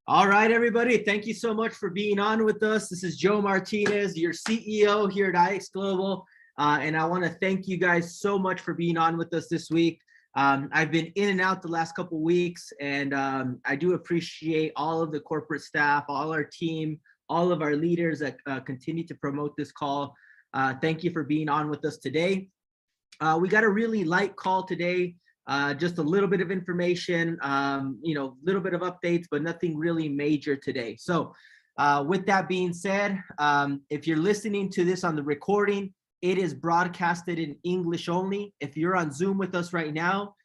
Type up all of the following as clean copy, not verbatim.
All right, everybody. Thank you so much for being on with us. This is Joe Martinez, your CEO here at IX Global. And I want to thank you guys so much for being on with us this week. I've been in and out the last couple of weeks, and I do appreciate all of the corporate staff, all our team, all of our leaders that continue to promote this call. Thank you for being on with us today. We got a really light call today. Just a little bit of information, little bit of updates, but nothing really major today. So with that being said, if you're listening to this on the recording, it is broadcasted in English only. If you're on Zoom with us right now,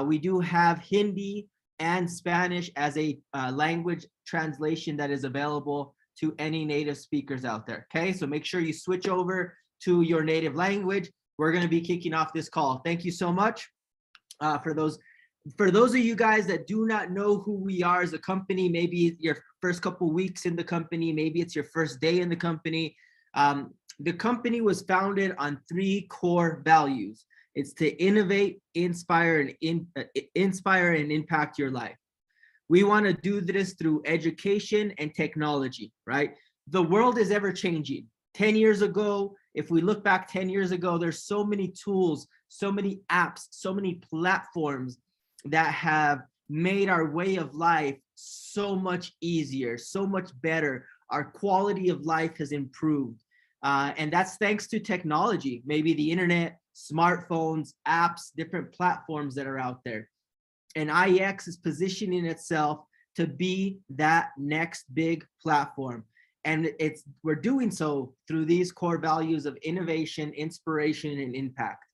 we do have Hindi and Spanish as a language translation that is available to any native speakers out there. Okay, so make sure you switch over to your native language. We're going to be kicking off this call. Thank you so much. For those of you guys that do not know who we are as a company, maybe your first couple weeks in the company, maybe it's your first day in the company. The company was founded on 3 core values. It's to innovate, inspire, and impact your life. We want to do this through education and technology, right? The world is ever changing. 10 years ago, if we look back 10 years ago, there's so many tools, so many apps, so many platforms that have made our way of life so much easier, so much better. Our quality of life has improved. And that's thanks to technology, maybe the internet, smartphones, apps, different platforms that are out there. And IX is positioning itself to be that next big platform. And we're doing so through these core values of innovation, inspiration, and impact.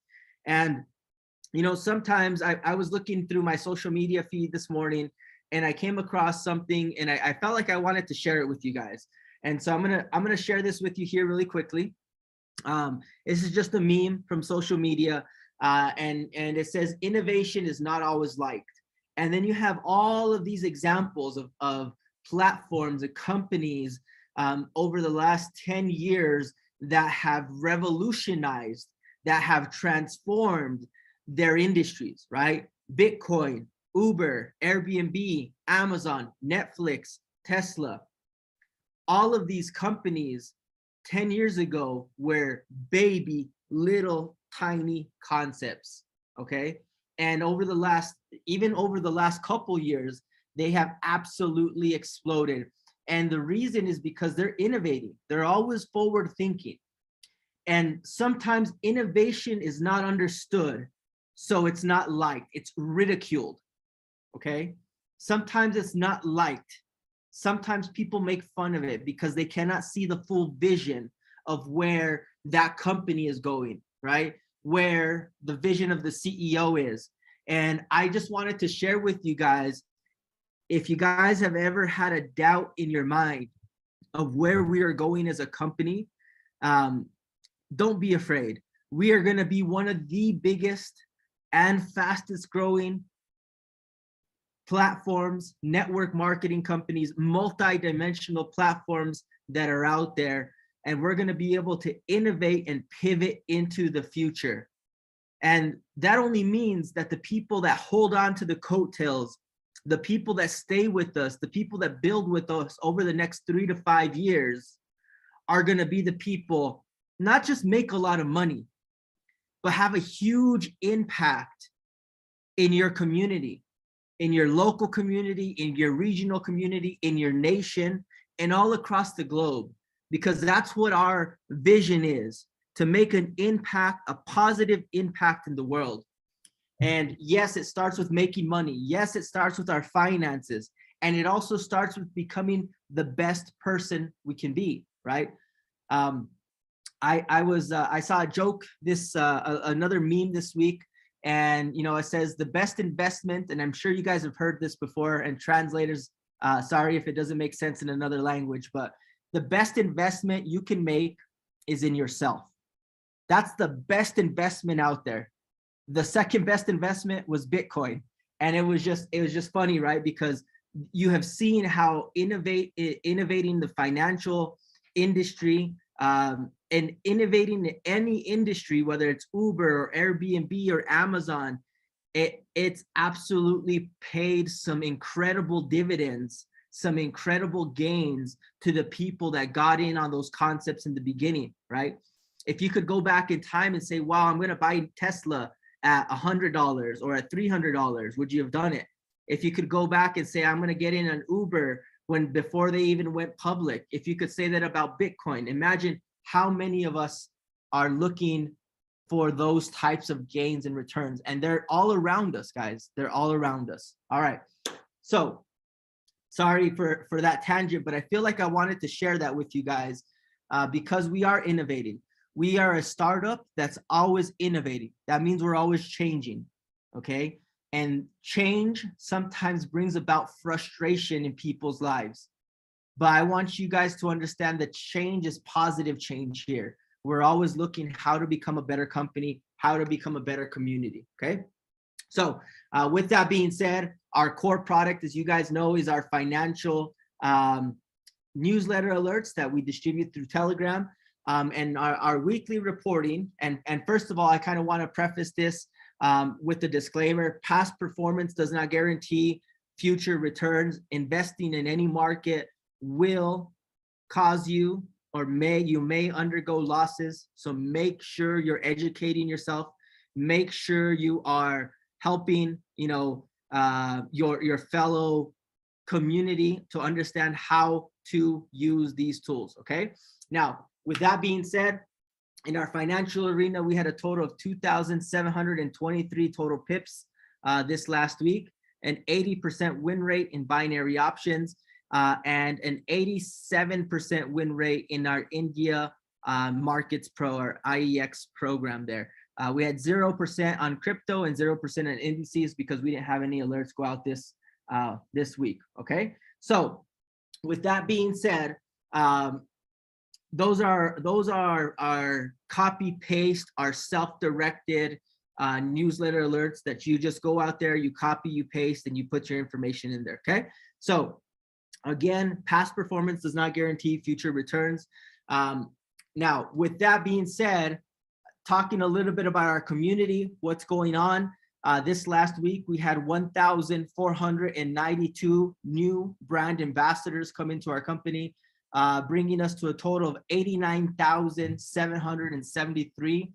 And, sometimes I was looking through my social media feed this morning, and I came across something, and I felt like I wanted to share it with you guys. And so I'm gonna share this with you here really quickly. This is just a meme from social media, and it says innovation is not always liked. And then you have all of these examples of platforms and companies over the last 10 years that have revolutionized, that have transformed their industries, right? Bitcoin, Uber, Airbnb, Amazon, Netflix, Tesla. All of these companies 10 years ago were baby, little, tiny concepts, okay? And over the last couple years, they have absolutely exploded. And the reason is because they're innovating. They're always forward thinking. And sometimes innovation is not understood, so it's not liked, it's ridiculed, okay? Sometimes it's not liked. Sometimes people make fun of it because they cannot see the full vision of where that company is going, right? Where the vision of the CEO is. And I just wanted to share with you guys, if you guys have ever had a doubt in your mind of where we are going as a company, don't be afraid. We are going to be one of the biggest and fastest growing platforms, network marketing companies, multi-dimensional platforms that are out there. And we're going to be able to innovate and pivot into the future. And that only means that the people that hold on to the coattails, the people that stay with us, the people that build with us over the next 3 to 5 years are going to be the people not just make a lot of money, but have a huge impact in your community, in your local community, in your regional community, in your nation, and all across the globe. Because that's what our vision is, to make an impact, a positive impact in the world. And yes, it starts with making money. Yes, it starts with our finances. And it also starts with becoming the best person we can be, right? I saw a joke, another meme this week, and it says the best investment, and I'm sure you guys have heard this before, and translators, sorry if it doesn't make sense in another language, but the best investment you can make is in yourself. That's the best investment out there. The second best investment was Bitcoin. And it was just funny, right? Because you have seen how innovating the financial industry and innovating in any industry, whether it's Uber or Airbnb or Amazon, it's absolutely paid some incredible dividends some incredible gains to the people that got in on those concepts in the beginning, right? If you could go back in time and say, wow, I'm going to buy Tesla at $100 or at $300, would you have done it? If you could go back and say, I'm going to get in an Uber when before they even went public, if you could say that about Bitcoin, imagine how many of us are looking for those types of gains and returns, and they're all around us, guys. They're all around us. All right. So sorry for that tangent, but I feel like I wanted to share that with you guys because we are innovating. We are a startup that's always innovating. That means we're always changing, okay? And change sometimes brings about frustration in people's lives. But I want you guys to understand that change is positive change here. We're always looking how to become a better company, how to become a better community, okay? So with that being said, our core product, as you guys know, is our financial newsletter alerts that we distribute through Telegram and our weekly reporting. And first of all, I kind of want to preface this with the disclaimer: past performance does not guarantee future returns. Investing in any market will cause you you may undergo losses. So make sure you're educating yourself. Make sure you are helping, your fellow community to understand how to use these tools. Okay. Now, with that being said, in our financial arena, we had a total of 2,723 total pips this last week, an 80% win rate in binary options, and an 87% win rate in our India Markets Pro, or IEX program there. We had 0% on crypto and 0% on indices because we didn't have any alerts go out this week. Okay, so with that being said, those are our copy paste, our self-directed newsletter alerts that you just go out there, you copy, you paste, and you put your information in there. Okay, so again, past performance does not guarantee future returns. Now, with that being said, talking a little bit about our community, what's going on. This last week, we had 1,492 new brand ambassadors come into our company, bringing us to a total of 89,773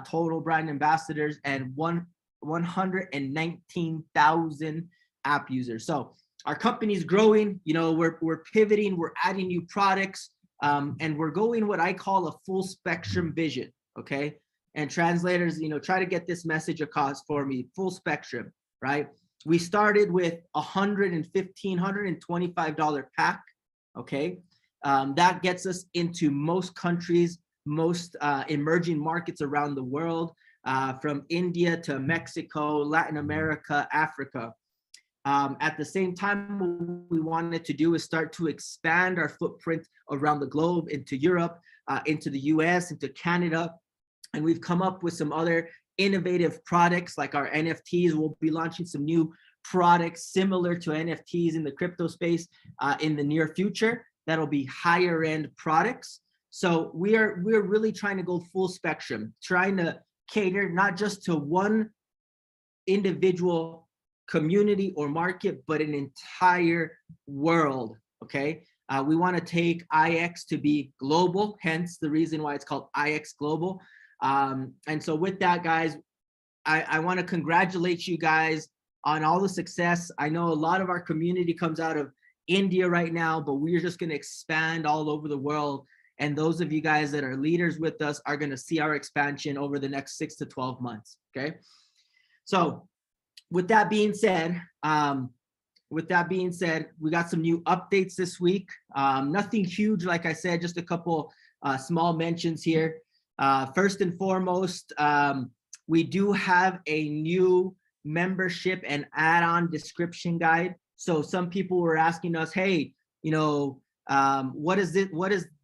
total brand ambassadors and 119,000 app users. So our company's growing, we're pivoting, we're adding new products, and we're going what I call a full spectrum vision, okay? And translators, try to get this message across for me, full spectrum, right? We started with $115, $125 pack, okay? That gets us into most countries, most emerging markets around the world, from India to Mexico, Latin America, Africa. At the same time, what we wanted to do is start to expand our footprint around the globe, into Europe, into the US, into Canada. And we've come up with some other innovative products like our NFTs. We'll be launching some new products similar to NFTs in the crypto space in the near future. That'll be higher end products. So we're really trying to go full spectrum, trying to cater not just to one individual community or market, but an entire world, okay? We want to take IX to be global, hence the reason why it's called IX Global. And so with that, guys, I want to congratulate you guys on all the success. I know a lot of our community comes out of India right now, but we're just going to expand all over the world. And those of you guys that are leaders with us are going to see our expansion over the next 6 to 12 months. Okay. So with that being said, we got some new updates this week. Nothing huge, like I said, just a couple small mentions here. First and foremost, we do have a new membership and add-on description guide. So some people were asking us, hey, what does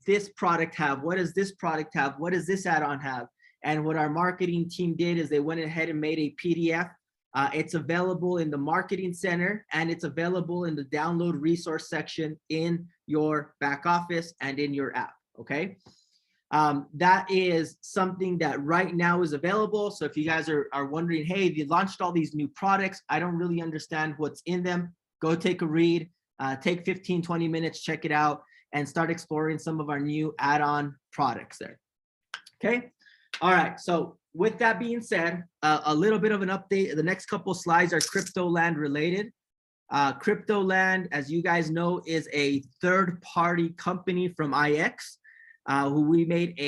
this product have? What does this product have? What does this add-on have? And what our marketing team did is they went ahead and made a PDF. It's available in the marketing center, and it's available in the download resource section in your back office and in your app, okay? That is something that right now is available. So if you guys are wondering, hey, they launched all these new products, I don't really understand what's in them, go take a read. take 15-20 minutes, check it out, and start exploring some of our new add-on products there. Okay. All right. So with that being said, a little bit of an update. The next couple slides are CryptoLand related. CryptoLand, as you guys know, is a third-party company from IX, who we made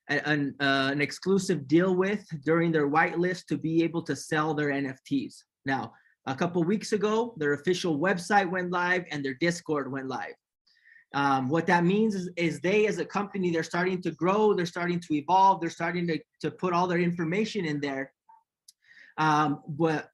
an exclusive deal with during their whitelist to be able to sell their NFTs. Now, a couple weeks ago, their official website went live and their Discord went live. What that means is they, as a company, they're starting to grow, they're starting to evolve, they're starting to put all their information in there. But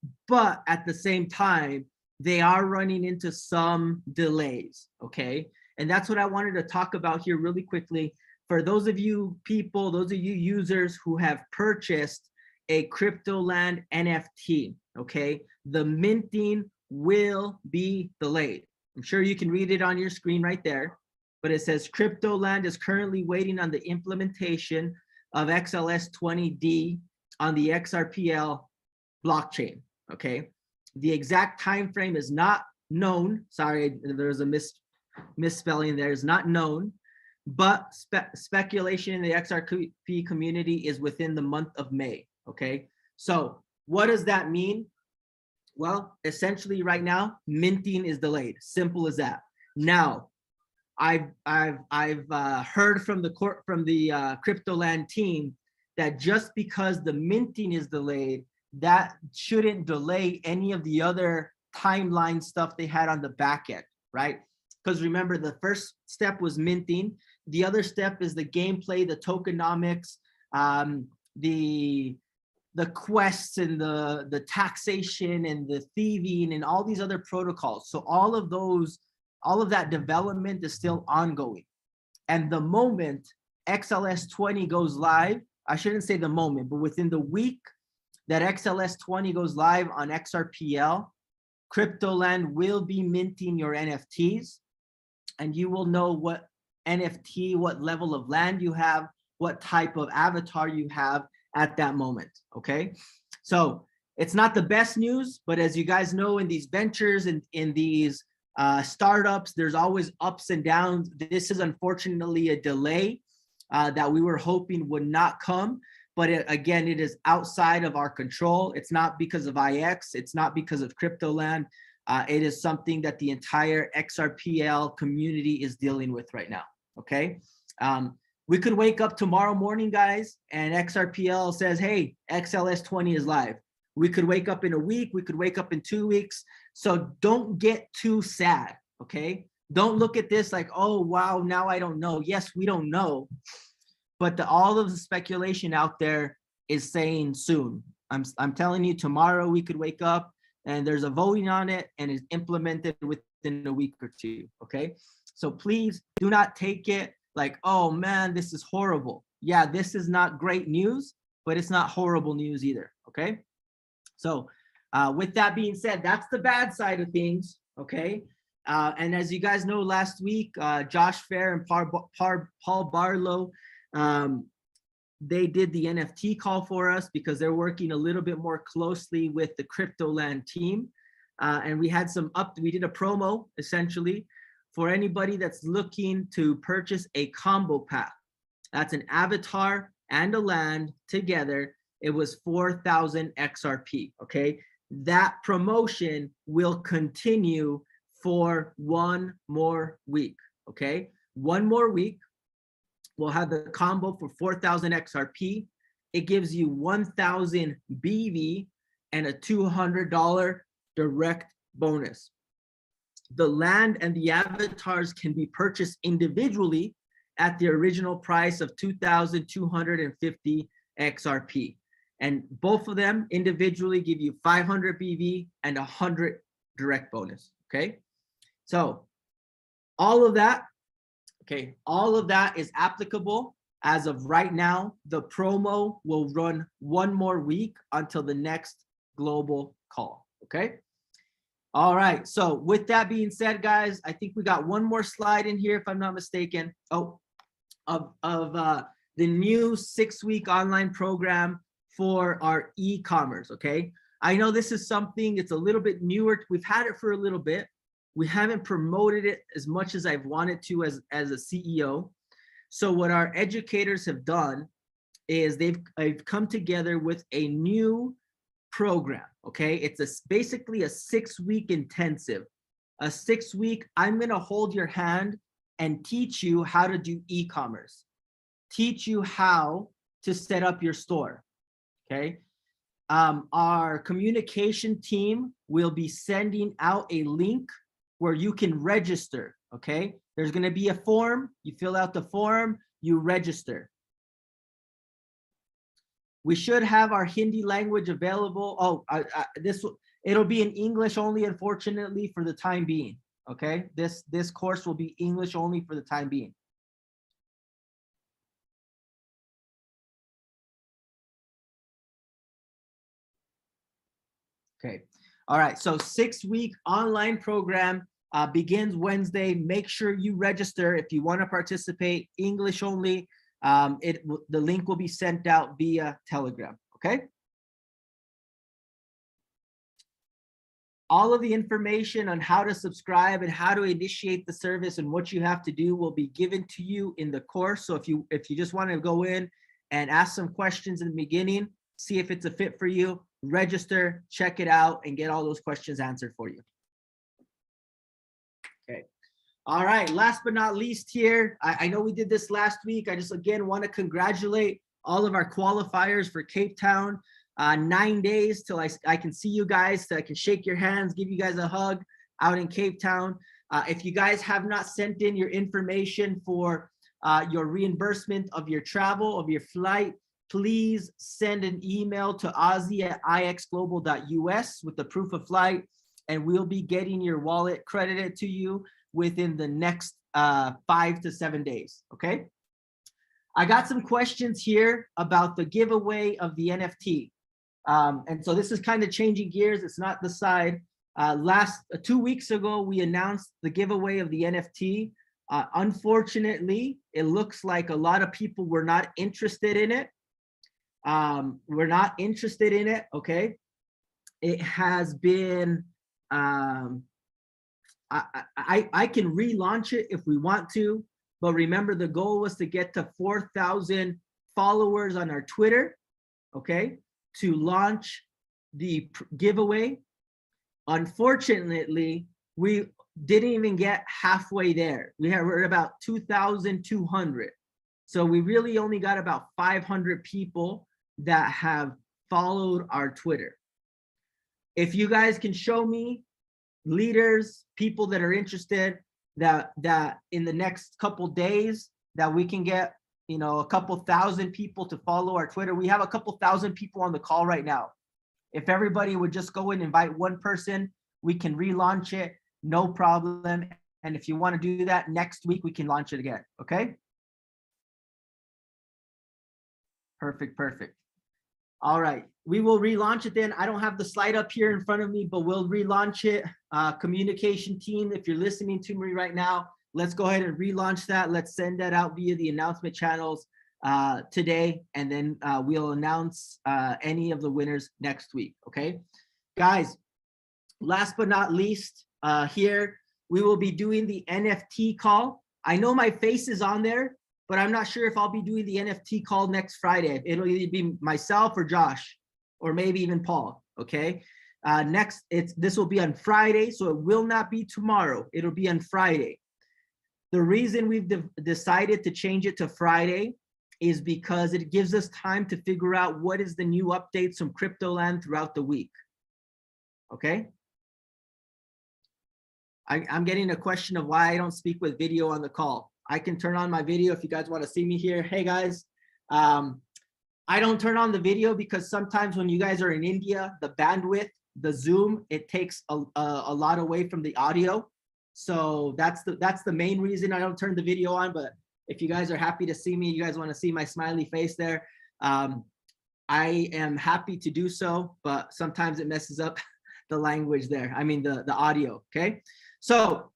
at the same time, they are running into some delays, okay? And that's what I wanted to talk about here really quickly. For those of you people, those of you users who have purchased a CryptoLand NFT, okay? The minting will be delayed. I'm sure you can read it on your screen right there, but it says CryptoLand is currently waiting on the implementation of XLS20D on the XRPL blockchain, okay? The exact time frame is not known. Sorry, there's a misspelling there. Is not known, but speculation in the XRP community is within the month of May, okay? So what does that mean? Well, essentially right now, minting is delayed. Simple as that. Now, I've heard from the CryptoLand team that just because the minting is delayed, that shouldn't delay any of the other timeline stuff they had on the back end, right? Because remember, the first step was minting. The other step is the gameplay, the tokenomics, the quests and the taxation and the thieving and all these other protocols. So all of that development is still ongoing. And the moment XLS20 goes live, I shouldn't say the moment, but within the week that XLS20 goes live on XRPL, CryptoLand will be minting your NFTs, and you will know what NFT, what level of land you have, what type of avatar you have at that moment, okay? So it's not the best news, but as you guys know, in these ventures and in these startups, there's always ups and downs. This is unfortunately a delay that we were hoping would not come, but again, it is outside of our control. It's not because of IX, it's not because of CryptoLand. It is something that the entire XRPL community is dealing with right now, okay? We could wake up tomorrow morning, guys, and XRPL says, hey, XLS20 is live. We could wake up in a week, we could wake up in 2 weeks. So don't get too sad, okay? Don't look at this like, oh, wow, now I don't know. Yes, we don't know, but all of the speculation out there is saying soon. I'm telling you, tomorrow we could wake up and there's a voting on it and it's implemented within a week or two, okay? So please do not take it like, oh man, this is horrible. Yeah, this is not great news, but it's not horrible news either, okay? So with that being said, that's the bad side of things, okay? And as you guys know, last week, Josh Fair and Paul Barlow, they did the NFT call for us because they're working a little bit more closely with the CryptoLand team. And we did a promo essentially for anybody that's looking to purchase a combo pack. That's an avatar and a land together. It was 4,000 XRP, okay? That promotion will continue for one more week, okay? One more week. We'll have the combo for 4,000 XRP. It gives you 1,000 BV and a $200 direct bonus. The land and the avatars can be purchased individually at the original price of 2,250 XRP. And both of them individually give you 500 BV and 100 direct bonus, okay? So all of that, okay, all of that is applicable as of right now. The promo will run one more week until the next global call, okay? All right, so with that being said, guys, I think we got one more slide in here, if I'm not mistaken. Oh, of the new 6-week online program for our e-commerce, okay? I know this is something, it's a little bit newer. We've had it for a little bit. we haven't promoted it as much as I've wanted to as a CEO. So what our educators have done is they've come together with a new program. Okay, it's basically a 6-week intensive. A 6-week, I'm going to hold your hand and teach you how to do e-commerce, teach you how to set up your store. Okay, our communication team will be sending out a link where you can register. Okay, there's going to be a form. You fill out the form, you register. We should have our Hindi language available. Oh, it'll be in English only, unfortunately, for the time being. Okay, this course will be English only for the time being. Okay, all right, so 6-week online program begins Wednesday. Make sure you register if you want to participate. English only. The link will be sent out via Telegram. Okay. All of the information on how to subscribe and how to initiate the service and what you have to do will be given to you in the course. So if you just want to go in and ask some questions in the beginning, see if it's a fit for you, register, check it out, and get all those questions answered for you. Okay. All right, last but not least here, I know we did this last week. I just, again, want to congratulate all of our qualifiers for Cape Town. 9 days till I can see you guys, so I can shake your hands, give you guys a hug out in Cape Town. If you guys have not sent in your information for your reimbursement of your travel, of your flight, please send an email to ozzy@ixglobal.us with the proof of flight, and we'll be getting your wallet credited to you within the next 5 to 7 days. Okay. I got some questions here about the giveaway of the NFT. And so this is kind of changing gears. It's not the side. 2 weeks ago, we announced the giveaway of the NFT. Unfortunately, it looks like a lot of people were not interested in it. We're not interested in it. Okay. It has been, I can relaunch it if we want to, but remember the goal was to get to 4,000 followers on our Twitter, okay, to launch the giveaway. Unfortunately, we didn't even get halfway there. We're about 2,200. So we really only got about 500 people that have followed our Twitter. If you guys can show me leaders, people that are interested, that in the next couple days that we can get, a couple thousand people to follow our Twitter. We have a couple thousand people on the call right now. If everybody would just go and invite one person, we can relaunch it, no problem. And if you want to do that next week, we can launch it again. Okay. Perfect. All right, we will relaunch it then. I don't have the slide up here in front of me, but we'll relaunch it. Communication team, if you're listening to me right now, let's go ahead and relaunch that. Let's send that out via the announcement channels today, and then we'll announce any of the winners next week. Okay, guys, last but not least, here we will be doing the NFT call. I know my face is on there, but I'm not sure if I'll be doing the NFT call next Friday. It'll either be myself or Josh, or maybe even Paul. Okay. This will be on Friday, so it will not be tomorrow. It'll be on Friday. The reason we've decided to change it to Friday is because it gives us time to figure out what is the new updates from crypto land throughout the week. Okay. I'm getting a question of why I don't speak with video on the call. I can turn on my video if you guys want to see me here. Hey guys, I don't turn on the video because sometimes when you guys are in India, the bandwidth, the Zoom, it takes a lot away from the audio. So that's the main reason I don't turn the video on. But if you guys are happy to see me, you guys want to see my smiley face there, I am happy to do so, but sometimes it messes up the language there. I mean the audio. Okay, so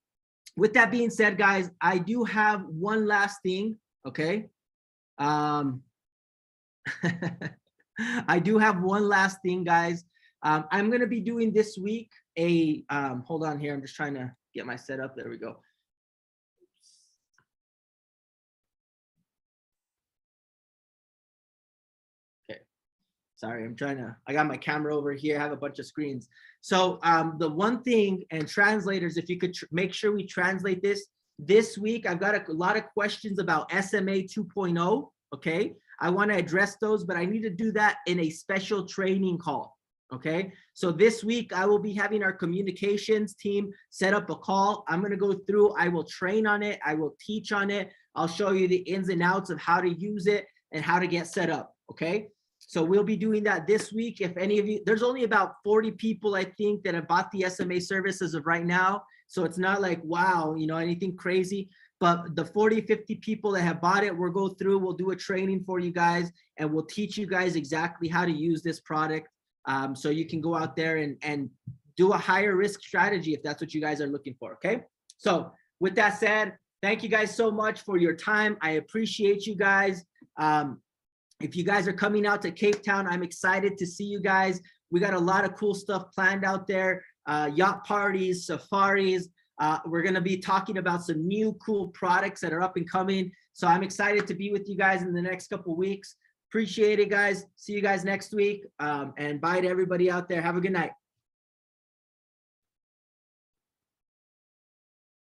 with that being said, guys, I do have one last thing, okay? I do have one last thing, guys. I'm going to be doing this week a, hold on here. I'm just trying to get my setup. There we go. Sorry, I got my camera over here. I have a bunch of screens. So the one thing, and translators, if you could make sure we translate this week, I've got a lot of questions about SMA 2.0, okay? I wanna address those, but I need to do that in a special training call, okay? So this week I will be having our communications team set up a call. I'm gonna go through, I will train on it, I will teach on it. I'll show you the ins and outs of how to use it and how to get set up, okay? So we'll be doing that this week. If any of you, there's only about 40 people, I think, that have bought the SMA service as of right now. So it's not like, wow, you know, anything crazy. But the 40, 50 people that have bought it, we'll go through, we'll do a training for you guys, and we'll teach you guys exactly how to use this product. So you can go out there and do a higher risk strategy if that's what you guys are looking for, okay? So with that said, thank you guys so much for your time. I appreciate you guys. If you guys are coming out to Cape Town, I'm excited to see you guys. We got a lot of cool stuff planned out there, yacht parties, safaris. We're gonna be talking about some new cool products that are up and coming. So I'm excited to be with you guys in the next couple of weeks. Appreciate it, guys. See you guys next week. And bye to everybody out there. Have a good night.